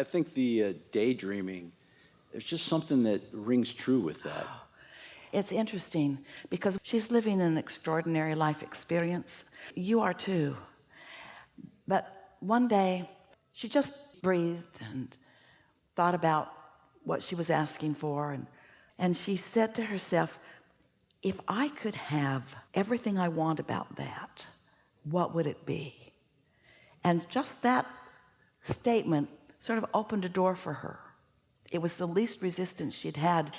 I think the daydreaming, there's just something that rings true with that. It's interesting because she's living an extraordinary life experience. You are too. But one day she just breathed and thought about what she was asking for, and she said to herself, if I could have everything I want about that, what would it be? And just that statement sort of opened a door for her. It was the least resistance she'd had.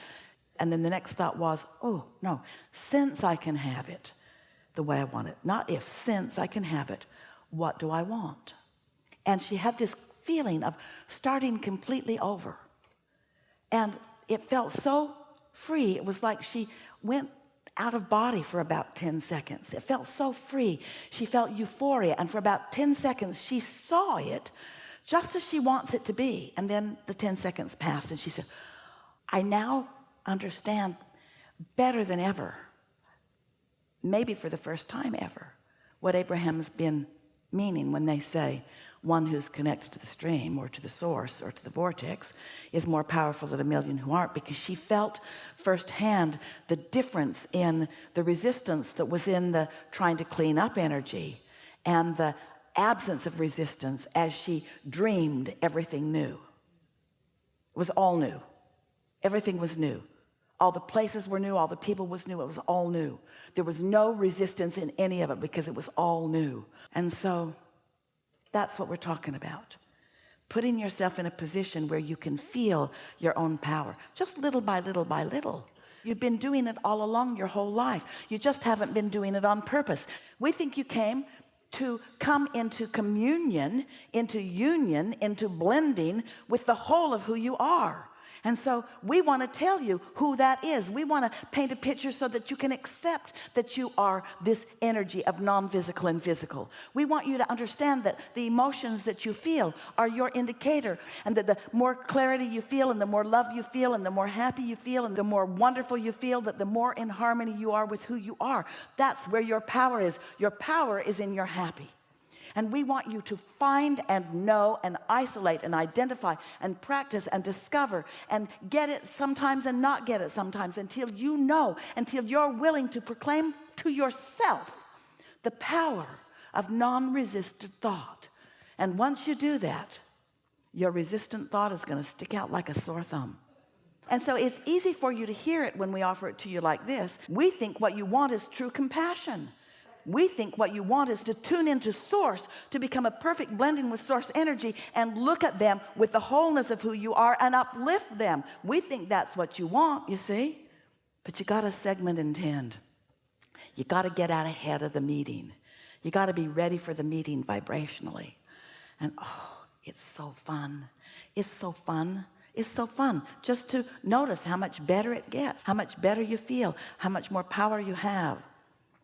And then the next thought was, oh no, since I can have it the way I want it, not if, since I can have it, what do I want? And she had this feeling of starting completely over. And it felt so free. It was like she went out of body for about 10 seconds. It felt so free. She felt euphoria, and for about 10 seconds she saw it just as she wants it to be. And then the 10 seconds passed and she said, I now understand better than ever, maybe for the first time ever, what Abraham's been meaning when they say one who's connected to the stream or to the source or to the vortex is more powerful than a million who aren't, because she felt firsthand the difference in the resistance that was in the trying to clean up energy and the absence of resistance as she dreamed everything new. It was all new. Everything was new. All the places were new, all the people was new, it was all new. There was no resistance in any of it because it was all new. And so that's what we're talking about. Putting yourself in a position where you can feel your own power, just little by little by little. You've been doing it all along your whole life. You just haven't been doing it on purpose. We think you came to come into communion, into union, into blending with the whole of who you are. And so we want to tell you who that is. We want to paint a picture so that you can accept that you are this energy of non-physical and physical. We want you to understand that the emotions that you feel are your indicator, and that the more clarity you feel and the more love you feel and the more happy you feel and the more wonderful you feel, that the more in harmony you are with who you are. That's where your power is. Your power is in your happy. And we want you to find and know and isolate and identify and practice and discover and get it sometimes and not get it sometimes, until you know, until you're willing to proclaim to yourself the power of non-resistant thought. And once you do that, your resistant thought is going to stick out like a sore thumb. And so it's easy for you to hear it when we offer it to you like this. We think what you want is true compassion. We think what you want is to tune into source, to become a perfect blending with source energy and look at them with the wholeness of who you are and uplift them. We think that's what you want, you see. But you got to segment and intend. You got to get out ahead of the meeting. You got to be ready for the meeting vibrationally. And oh, it's so fun. It's so fun. It's so fun just to notice how much better it gets, how much better you feel, how much more power you have.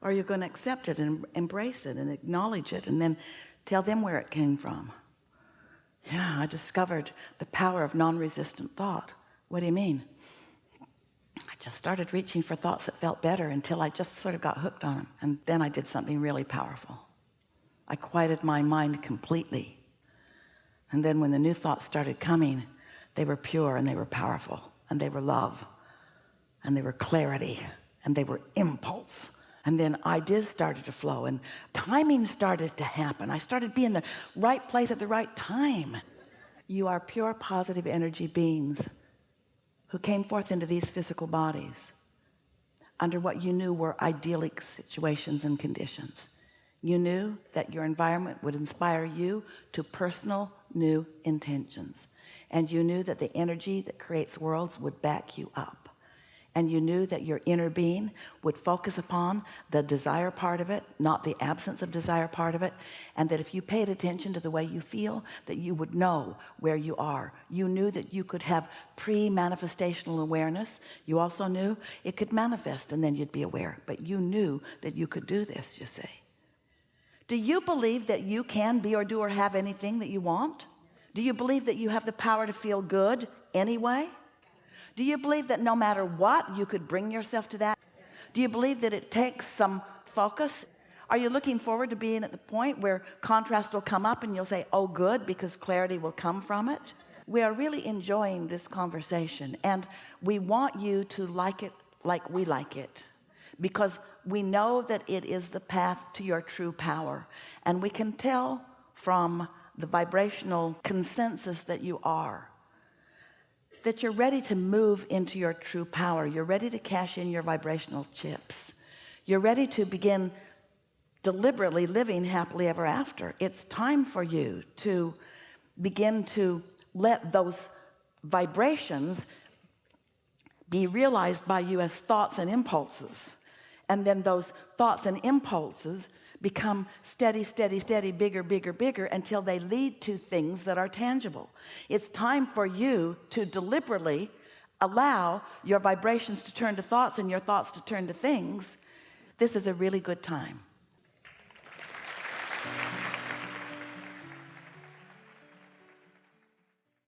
Or you're going to accept it and embrace it and acknowledge it and then tell them where it came from. Yeah, I discovered the power of non-resistant thought. What do you mean? I just started reaching for thoughts that felt better until I just sort of got hooked on them. And then I did something really powerful. I quieted my mind completely. And then when the new thoughts started coming, they were pure and they were powerful and they were love and they were clarity and they were impulse. And then ideas started to flow and timing started to happen. I started being in the right place at the right time. You are pure positive energy beings who came forth into these physical bodies under what you knew were idyllic situations and conditions. You knew that your environment would inspire you to personal new intentions. And you knew that the energy that creates worlds would back you up. And you knew that your inner being would focus upon the desire part of it, not the absence of desire part of it. And that if you paid attention to the way you feel, that you would know where you are. You knew that you could have pre-manifestational awareness. You also knew it could manifest and then you'd be aware. But you knew that you could do this, you see. Do you believe that you can be or do or have anything that you want? Do you believe that you have the power to feel good anyway? Do you believe that no matter what, you could bring yourself to that? Do you believe that it takes some focus? Are you looking forward to being at the point where contrast will come up and you'll say, oh, good, because clarity will come from it? We are really enjoying this conversation, and we want you to like it like we like it, because we know that it is the path to your true power, and we can tell from the vibrational consensus that you are, that you're ready to move into your true power. You're ready to cash in your vibrational chips. You're ready to begin deliberately living happily ever after. It's time for you to begin to let those vibrations be realized by you as thoughts and impulses, and then those thoughts and impulses become steady, steady, steady, bigger, bigger, bigger, until they lead to things that are tangible. It's time for you to deliberately allow your vibrations to turn to thoughts and your thoughts to turn to things. This is a really good time.